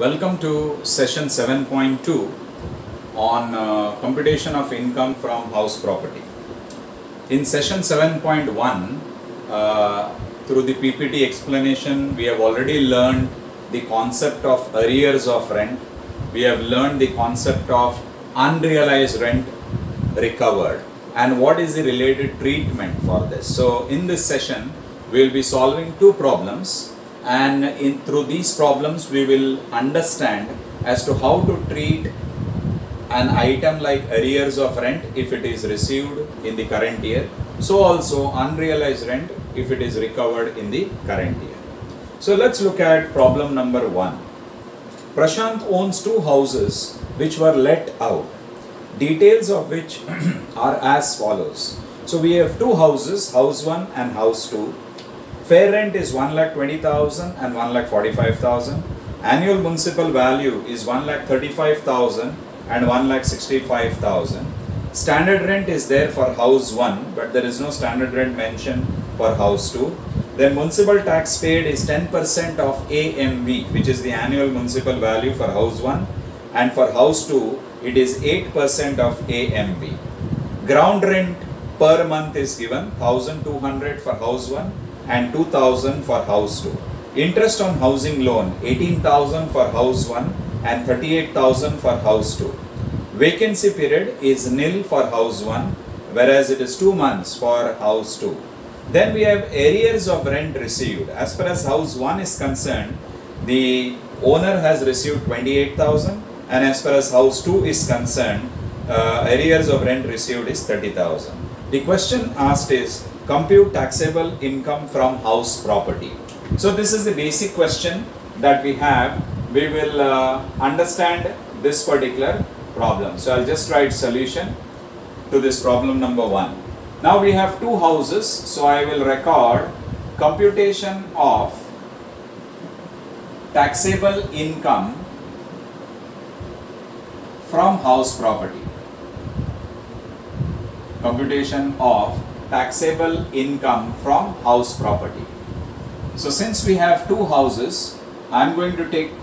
Welcome to session 7.2 on computation of income from house property. In session 7.1, through the PPT explanation, we have already learned the concept of arrears of rent. We have learned the concept of unrealized rent recovered and what is the related treatment for this. So in this session, we will be solving two problems. And through these problems we will understand as to how to treat an item like arrears of rent if it is received in the current year, so also unrealized rent if it is recovered in the current year. So let's look at problem number 1. Prashant owns two houses which were let out, details of which are as follows. So we have two houses, house 1 and house 2. Fair rent is 1,20,000 and 1,45,000. Annual municipal value is 1,35,000 and 1,65,000. Standard rent is there for house 1, but there is no standard rent mentioned for house 2. Then municipal tax paid is 10% of AMV, which is the annual municipal value for house 1, and for house 2 it is 8% of AMV. Ground rent per month is given, 1,200 for house 1 and 2,000 for house 2. Interest on housing loan, 18,000 for house 1 and 38,000 for house 2. Vacancy period is nil for house 1, whereas it is 2 months for house 2. Then we have arrears of rent received. As far as house 1 is concerned, the owner has received 28,000, and as far as house 2 is concerned, arrears of rent received is 30,000. The question asked is, compute taxable income from house property. So this is the basic question that we have. We will understand this particular problem. So I'll just write solution to this problem number 1. Now we have two houses, so I will record computation of taxable income from house property. Computation of taxable income from house property. So since we have two houses, I am going to take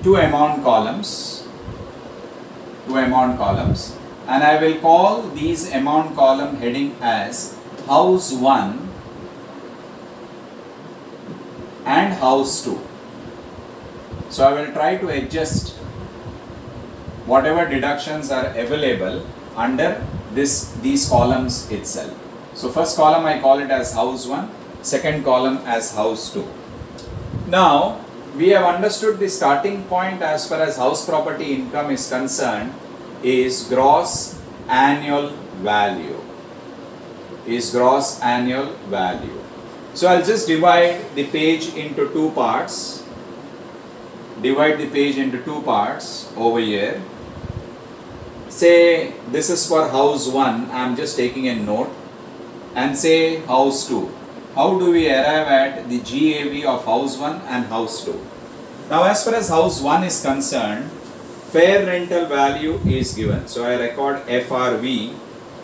two amount columns, and I will call these amount column heading as house 1 and house 2. So I will try to adjust whatever deductions are available under these columns itself. So first column I call it as house 1, second column as house 2. Now we have understood the starting point as far as house property income is concerned is gross annual value. So I'll just divide the page into two parts. Over here. Say this is for house 1, I am just taking a note, and say house 2. How do we arrive at the GAV of house 1 and house 2? Now as far as house 1 is concerned, fair rental value is given. So I record FRV,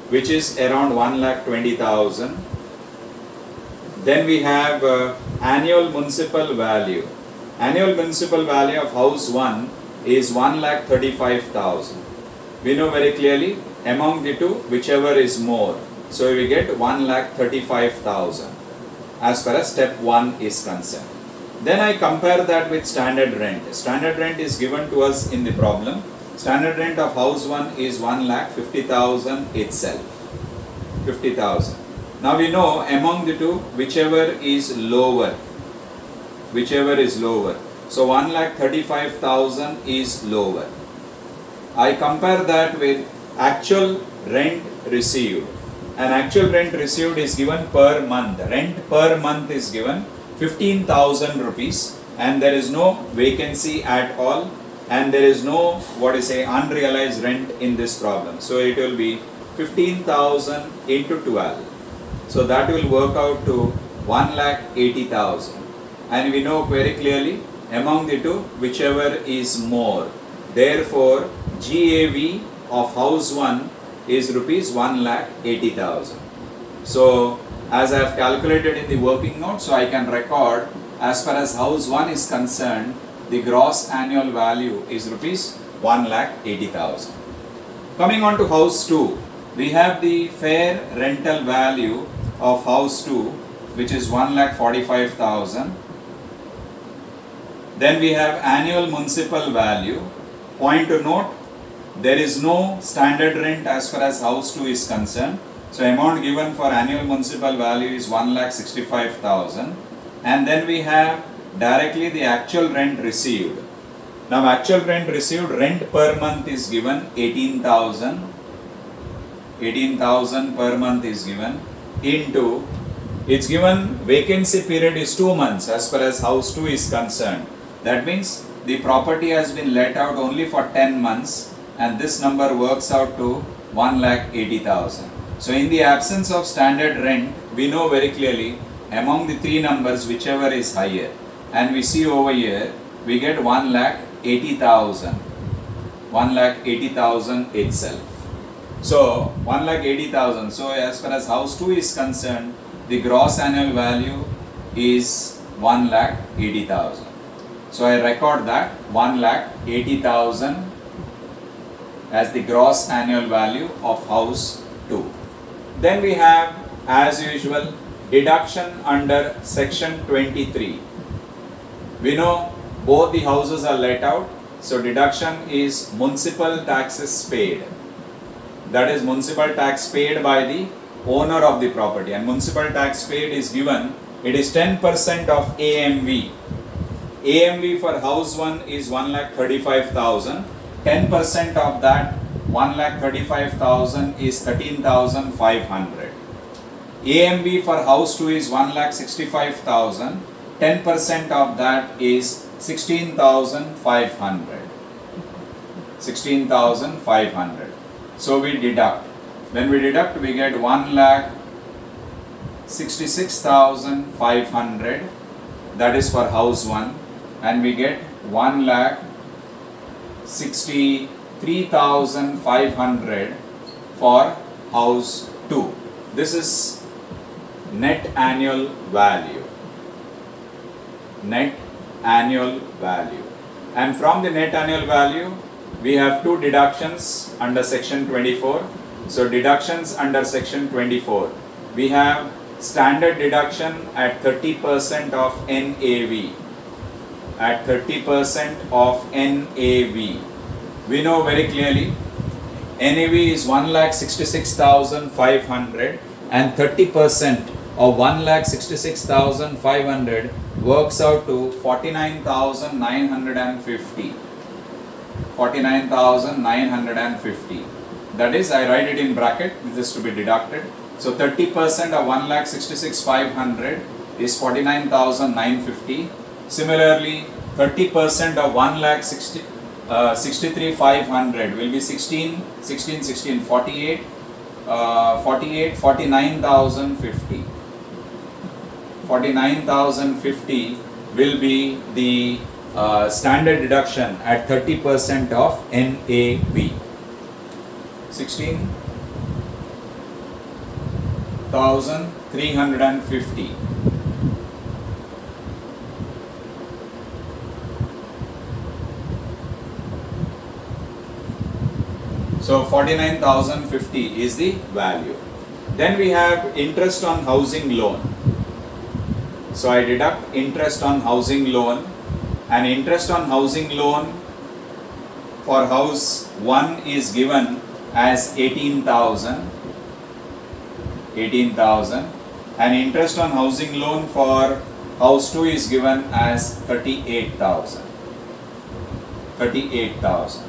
which is around 1,20,000. Then we have annual municipal value. Annual municipal value of house 1 is 1,35,000. We know very clearly among the two whichever is more. So we get 1,35,000 as far as step 1 is concerned. Then I compare that with standard rent. Standard rent is given to us in the problem. Standard rent of house 1 is 1,50,000 itself. 50,000. Now we know among the two whichever is lower. So 1,35,000 is lower. I compare that with actual rent received. And actual rent received is given per month. Rent per month is given 15,000 rupees, and there is no vacancy at all, and there is no unrealized rent in this problem. So it will be 15,000 into 12. So that will work out to 1,80,000. And we know very clearly among the two whichever is more. Therefore GAV of house 1 is rupees 1,80,000. So as I have calculated in the working note, so I can record as far as house 1 is concerned, the gross annual value is rupees 1,80,000. Coming on to house 2, we have the fair rental value of house 2, which is 1,45,000. Then we have annual municipal value. Point to note, there is no standard rent as far as house 2 is concerned. So amount given for annual municipal value is 1,65,000. And then we have directly the actual rent received. Now actual rent received, rent per month is given 18,000. 18,000 per month is given into, it's given vacancy period is 2 months as far as house 2 is concerned. That means the property has been let out only for 10 months and this number works out to 1,80,000. So in the absence of standard rent, we know very clearly among the three numbers whichever is higher, and we see over here we get 1,80,000. 1,80,000 itself. So 1,80,000. So as far as house 2 is concerned, the gross annual value is 1,80,000. So I record that 1,80,000 as the gross annual value of house 2. Then we have, as usual, deduction under section 23. We know both the houses are let out, so deduction is municipal taxes paid. That is municipal tax paid by the owner of the property, and municipal tax paid is given, it is 10% of AMV. AMV for house 1 is 1,35,000. 10% of that 1,35,000 is 13,500. AMV for house 2 is 1,65,000. 10% of that is 16,500. 16,500. So we deduct. When we deduct, we get 1,66,500. That is for house 1, and we get 1,63,500 for house 2. This is net annual value. Net annual value. And from the net annual value, we have two deductions under section 24. So deductions under section 24. We have standard deduction at 30% of NAV. At 30% of NAV. We know very clearly NAV is 1,66,500 and 30% of 1,66,500 works out to 49,950. 49,950. That is, I write it in bracket, this is to be deducted. So 30% of 1,66,500 is 49,950. Similarly, 30% of 1,63,500 will be 49,050. 49,050 will be the standard deduction at 30% of NAV. 16,350. So 49,050 is the value. Then we have interest on housing loan. So I deduct interest on housing loan, and interest on housing loan for house 1 is given as 18,000. 18,000, and interest on housing loan for house 2 is given as 38,000. 38,000.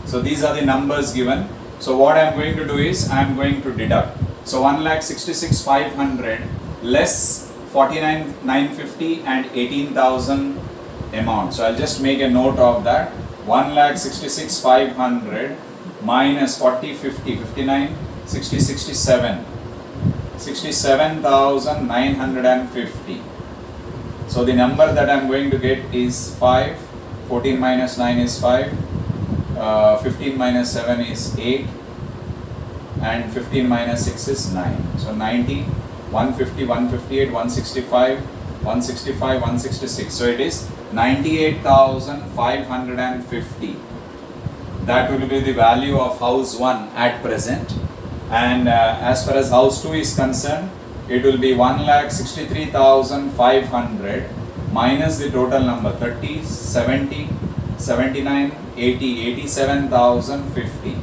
So these are the numbers given. So what I am going to do is I am going to deduct. So 1,66,500 less 49,950 and 18,000 amount. So I'll just make a note of that. 1,66,500 minus 40, 50, 59, 60, 67. 67,950. So the number that I am going to get is 5. 14 minus 9 is 5. 15 minus 7 is 8, and 15 minus 6 is 9. So 90, 150, 158, 165, 165, 166. So it is 98,550. That will be the value of house 1 at present. And as far as house 2 is concerned, it will be 1,63,500 minus the total number 30, 70, 79, 80, 87,050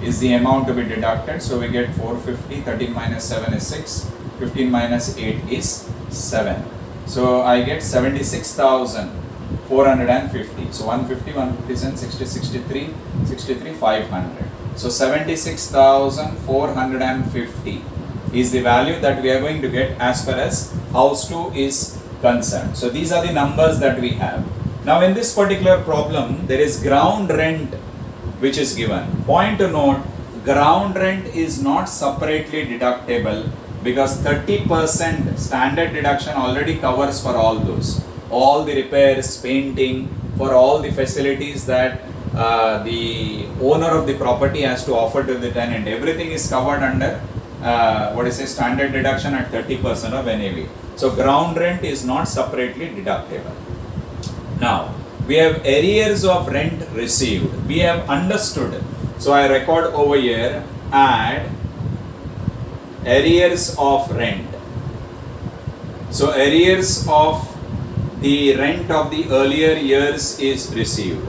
is the amount to be deducted. So we get 450, 13 minus 7 is 6, 15 minus 8 is 7. So I get 76,450. So 150, 157, 60, 63, 63, 500. So 76,450 is the value that we are going to get as far as house 2 is concerned. So these are the numbers that we have. Now in this particular problem, there is ground rent which is given. Point to note, ground rent is not separately deductible because 30% standard deduction already covers for all those. All the repairs, painting, for all the facilities that the owner of the property has to offer to the tenant. Everything is covered under standard deduction at 30% of NAV. So ground rent is not separately deductible. Now we have arrears of rent received. We have understood. So I record over here, add arrears of rent. So arrears of the rent of the earlier years is received.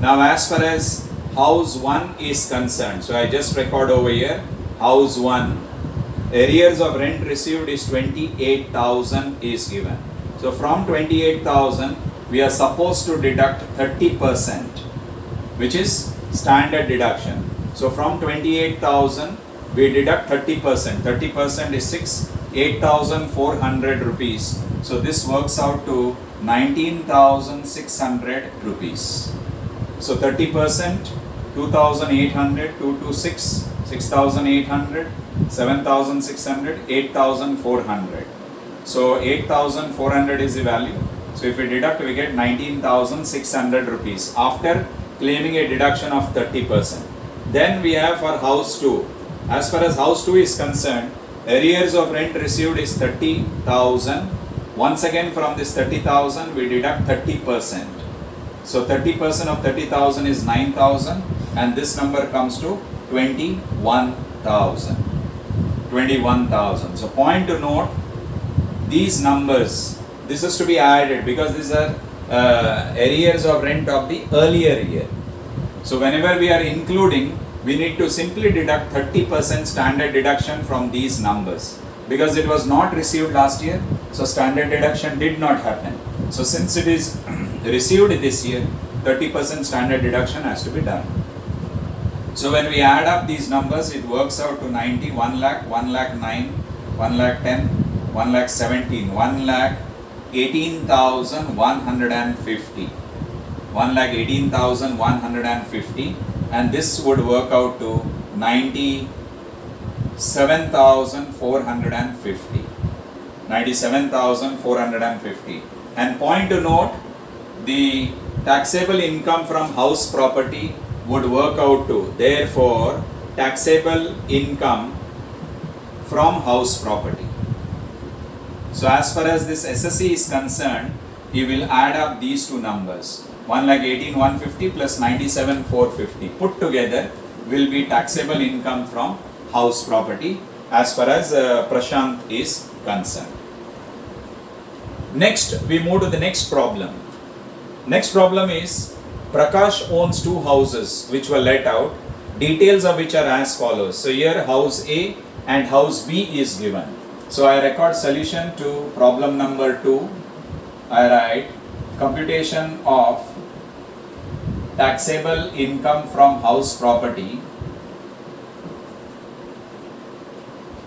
Now as far as house 1 is concerned, so I just record over here, house 1, arrears of rent received is 28,000 is given. So from 28,000, we are supposed to deduct 30%, which is standard deduction. So from 28,000, we deduct 30%. 30% is 8,400 rupees. So this works out to 19,600 rupees. So 30%, 2,800, 226, 6,800, 7,600, 8,400. So 8,400 is the value. So if we deduct, we get 19,600 rupees after claiming a deduction of 30%. Then we have for house 2. As far as house 2 is concerned, arrears of rent received is 30,000. Once again from this 30,000, we deduct 30%. So 30% of 30,000 is 9,000 and this number comes to 21,000. 21,000. So point to note, these numbers, this is to be added because these are arrears of rent of the earlier year. So whenever we are including, we need to simply deduct 30% standard deduction from these numbers because it was not received last year. So standard deduction did not happen. So since it is received this year, 30% standard deduction has to be done. So when we add up these numbers, it works out to 90, 1 lakh, 1 lakh 9, 1 lakh 10, 1 lakh 17, 1 lakh 18,150. 1 lakh 18,150, and this would work out to 97,450. 97,450. And point to note, the taxable income from house property would work out to, therefore, taxable income from house property. So as far as this SSC is concerned, you will add up these two numbers. 1,18,150 plus 97,450 put together will be taxable income from house property as far as Prashant is concerned. Next, we move to the next problem. Next problem is Prakash owns two houses which were let out, details of which are as follows. So here house A and house B is given. So I record solution to problem number 2. I write computation of taxable income from house property.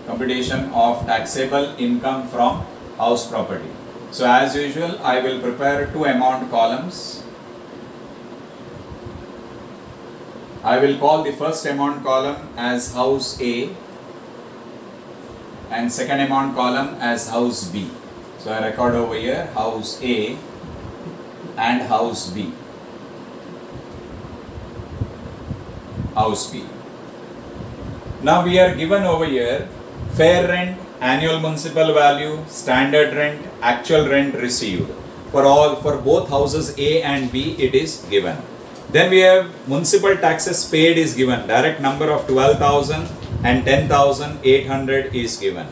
Computation of taxable income from house property. So as usual, I will prepare two amount columns. I will call the first amount column as house A and second amount column as house B. So I record over here house A and house B. House B. Now we are given over here fair rent annual municipal value, standard rent, actual rent received. For both houses A and B, it is given. Then we have municipal taxes paid is given. Direct number of 12,000 and 10,800 is given.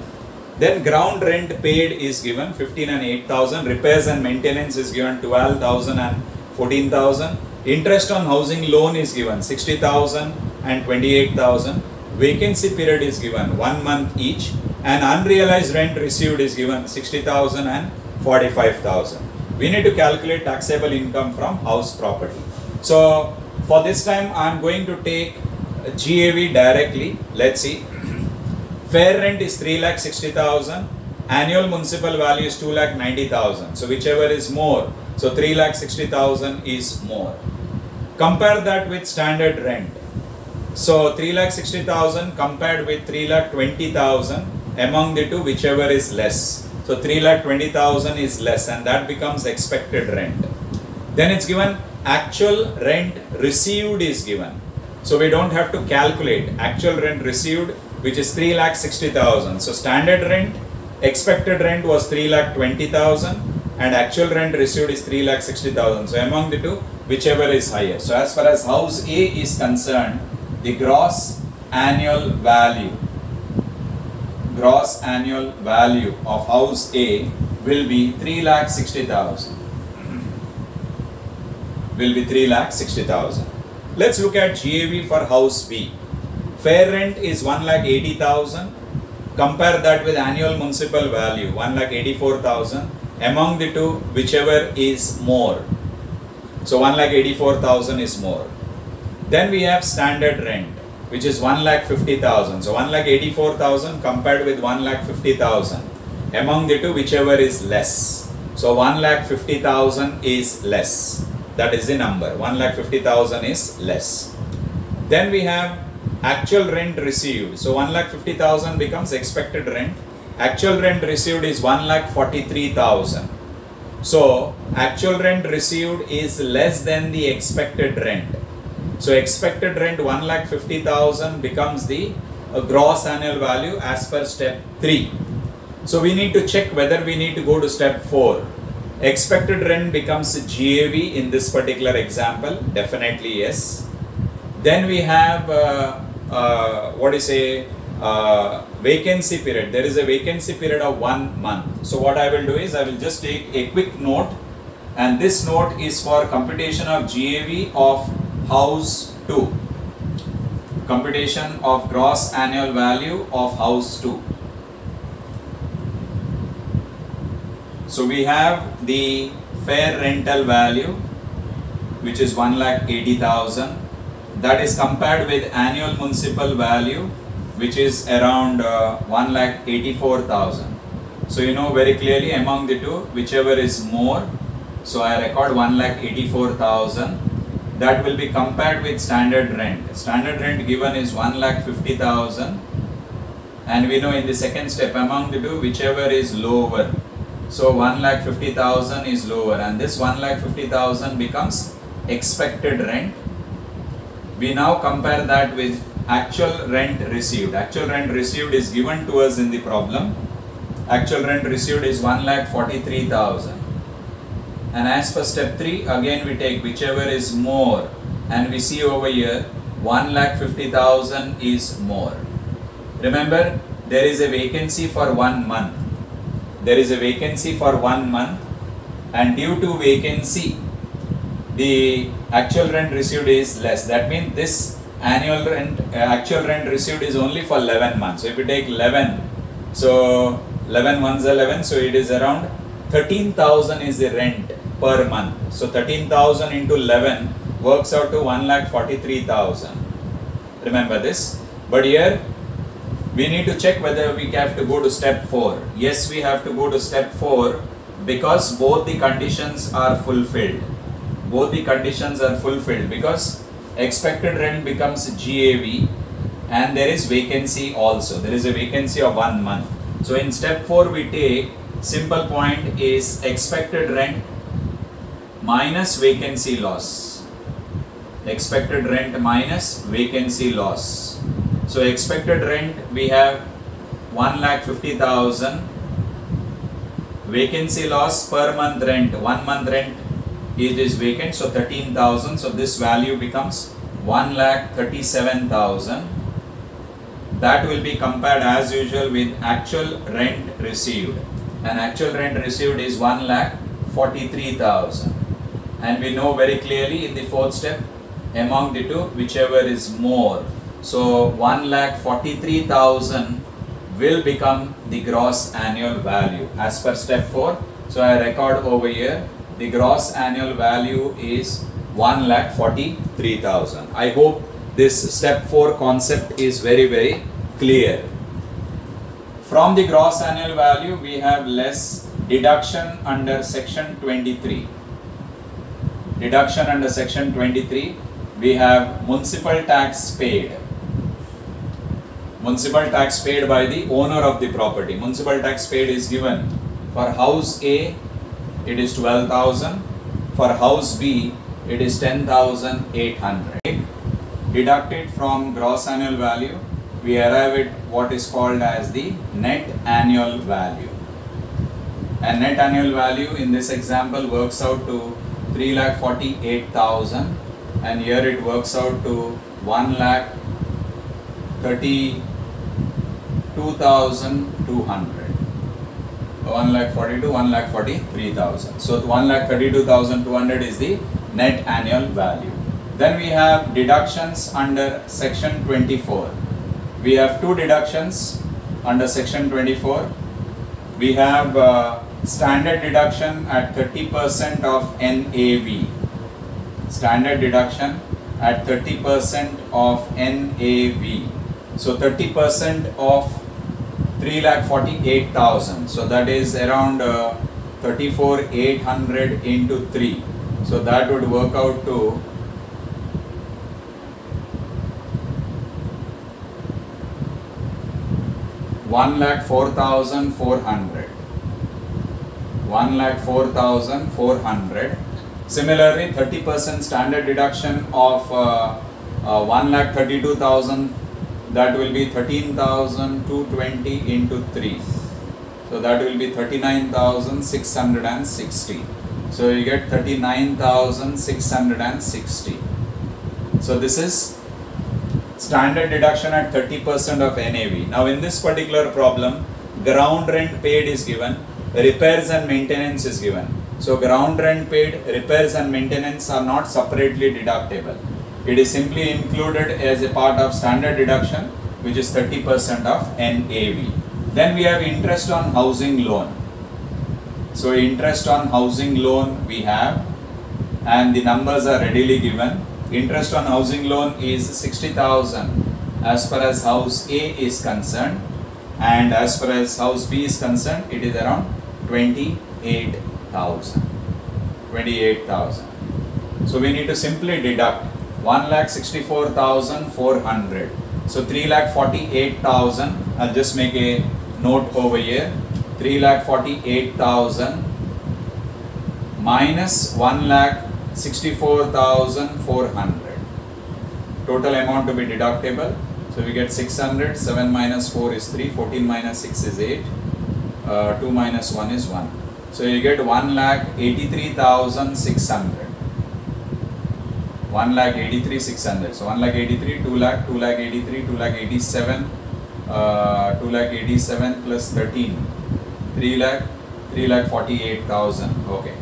Then ground rent paid is given 15 and 8,000. Repairs and maintenance is given 12,000 and 14,000. Interest on housing loan is given 60,000 and 28,000. Vacancy period is given 1 month each, and unrealized rent received is given 60,000 and 45,000. We need to calculate taxable income from house property. So for this time I am going to take GAV directly. Let's see. Fair rent is 3,60,000. Annual municipal value is 2,90,000. So whichever is more. So 3,60,000 is more. Compare that with standard rent. So 3,60,000 compared with 3,20,000. Among the two, whichever is less. So 3,20,000 is less, and that becomes expected rent. Then it's given actual rent received is given. So we don't have to calculate actual rent received, which is 3,60,000. So standard rent, expected rent was 3,20,000 and actual rent received is 3,60,000. So among the two, whichever is higher. So as far as house A is concerned, the gross annual value of house A will be 3,60,000. Let's look at GAV for house B. Fair rent is 1,80,000. Compare that with annual municipal value 1,84,000. Among the two, whichever is more. So 1,84,000 is more. Then we have standard rent, which is 1,50,000. So 1,84,000 compared with 1,50,000. Among the two, whichever is less. So 1,50,000 is less. That is the number. 1,50,000 is less. Then we have actual rent received. So 1,50,000 becomes expected rent. Actual rent received is 1,43,000. So actual rent received is less than the expected rent. So expected rent 1,50,000 becomes the gross annual value as per step 3. So we need to check whether we need to go to step 4. Expected rent becomes GAV in this particular example. Definitely yes. Then we have vacancy period. There is a vacancy period of 1 month. So what I will do is I will just take a quick note, and this note is for computation of GAV of house 2. Computation of gross annual value of house 2. So we have the fair rental value, which is 1,80,000. That is compared with annual municipal value, which is around 1,84,000. So you know very clearly among the two, whichever is more. So I record 1,84,000. That will be compared with standard rent. Standard rent given is 1,50,000. And we know in the second step among the two, whichever is lower. So 1,50,000 is lower, and this 1,50,000 becomes expected rent. We now compare that with actual rent received. Actual rent received is given to us in the problem. Actual rent received is 1,43,000. And as per step 3, again we take whichever is more, and we see over here 1,50,000 is more. Remember, there is a vacancy for 1 month. There is a vacancy for 1 month, and due to vacancy, the actual rent received is less. That means this annual rent, actual rent received is only for 11 months. So if you take 11, so 11 ones 11, so it is around 13,000 is the rent per month. So 13,000 into 11 works out to 1,43,000. Remember this. But here we need to check whether we have to go to step 4. Yes, we have to go to step 4 because both the conditions are fulfilled. Both the conditions are fulfilled because expected rent becomes GAV and there is vacancy also. There is a vacancy of 1 month. So in step 4 we take simple point is expected rent minus vacancy loss. Expected rent minus vacancy loss. So expected rent we have 1,50,000. Vacancy loss per month rent, 1 month rent is vacant, so 13,000. So this value becomes 1,37,000. That will be compared as usual with actual rent received, and actual rent received is 1,43,000. And we know very clearly in the fourth step, among the two, whichever is more. So 1,43,000 will become the gross annual value as per step 4. So I record over here, the gross annual value is 1,43,000. I hope this step 4 concept is very clear. From the gross annual value, we have less deduction under section 23. Deduction under section 23, we have municipal tax paid. Municipal tax paid by the owner of the property. Municipal tax paid is given for house A, it is 12,000. For house B, it is 10,800. Deducted from gross annual value, we arrive at what is called as the net annual value. And net annual value in this example works out to 3,48,000, and here it works out to 1,32,200. 1,42,000, 1,43,000. So 1,32,200 is the net annual value. Then we have deductions under section 24. We have two deductions under section 24. We have standard deduction at 30% of NAV. Standard deduction at 30% of NAV. So 30% of 3,48,000. So that is around 34,800 into 3. So that would work out to 1,04,400. 1,04,400. Similarly, 30% standard deduction of 1,32,000, that will be 13,220 into 3. So that will be 39,660. So you get 39,660. So this is standard deduction at 30% of NAV. Now in this particular problem, ground rent paid is given, repairs and maintenance is given. So ground rent paid, repairs and maintenance are not separately deductible. It is simply included as a part of standard deduction, which is 30% of NAV. Then we have interest on housing loan. So interest on housing loan we have, and the numbers are readily given. Interest on housing loan is 60,000 as far as house A is concerned, and as far as house B is concerned, it is around 28,000. 28,000. So we need to simply deduct 1,64,400. So 3,48,000. I'll just make a note over here. 3,48,000 minus 1,64,400. Total amount to be deductible. So we get 600. 7 minus 4 is 3. 14 minus 6 is 8. 2 minus 1 is 1. So you get 1,83,600. 1,83,600. So 1,83,000, 2 lakh, 2,83,000, 2,87,000, 2,87,000 plus 13, 3 lakh, 3,48,000. Okay.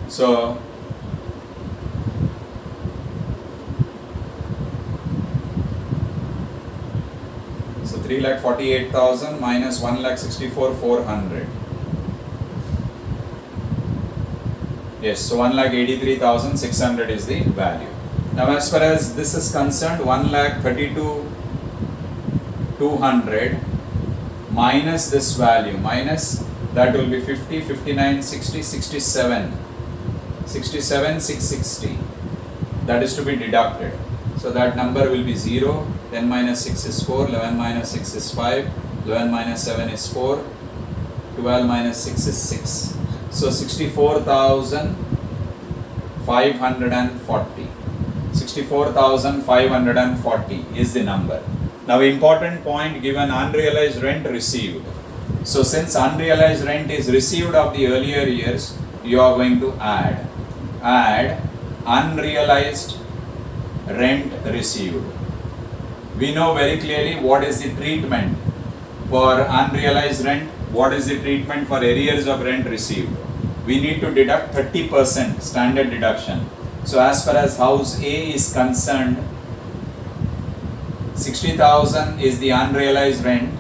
So so 3,48,000 minus 1,64,400. Yes, so 1,83,600 is the value. Now as far as this is concerned, 1,32,200 minus this value, minus that will be 50, 59, 60, 67, 660. That is to be deducted. So that number will be 0, 10 minus 6 is 4, 11 minus 6 is 5, 11 minus 7 is 4, 12 minus 6 is 6. So 64,540. 64,540 is the number. Now important point, given unrealized rent received. So since unrealized rent is received of the earlier years, you are going to add unrealized rent received. We know very clearly what is the treatment for unrealized rent, what is the treatment for arrears of rent received. We need to deduct 30% standard deduction. So as far as house A is concerned, 60,000 is the unrealized rent,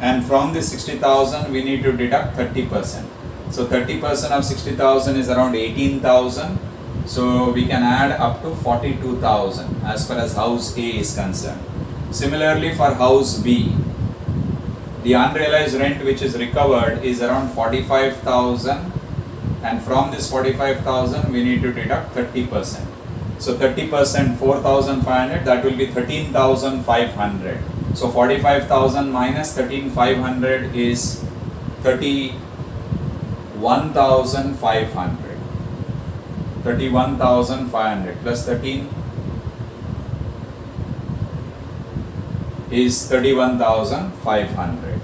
and from the 60,000 we need to deduct 30%. So 30% of 60,000 is around 18,000. So we can add up to 42,000 as far as house A is concerned. Similarly for house B, the unrealized rent which is recovered is around 45,000, and from this 45,000 we need to deduct 30%. So 30%, 4,500, that will be 13,500. So 45,000 minus 13,500 is 31,500. 31,500 plus 13 is 31,500.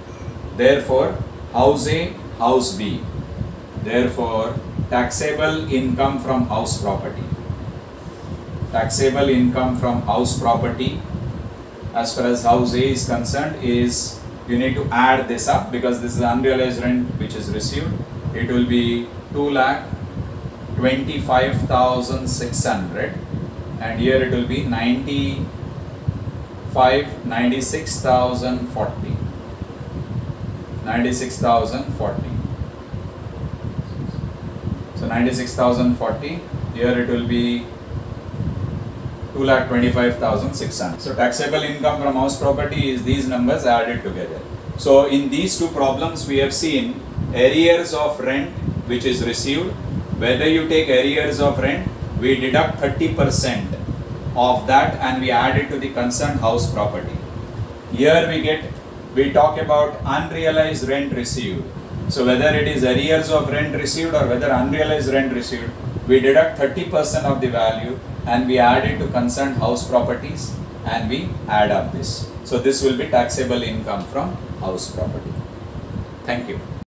Therefore, house A, house B. Therefore, taxable income from house property. Taxable income from house property as far as house A is concerned is, you need to add this up because this is unrealized rent which is received. It will be 2,25,600, and here it will be 96,040. 96,040. So 96,040, here it will be 2,25,600. So taxable income from house property is these numbers added together. So in these two problems we have seen arrears of rent which is received. Whether you take arrears of rent, we deduct 30% of that and we add it to the concerned house property. Here we talk about unrealized rent received. So whether it is arrears of rent received or whether unrealized rent received, we deduct 30% of the value and we add it to concerned house properties and we add up this. So this will be taxable income from house property. Thank you.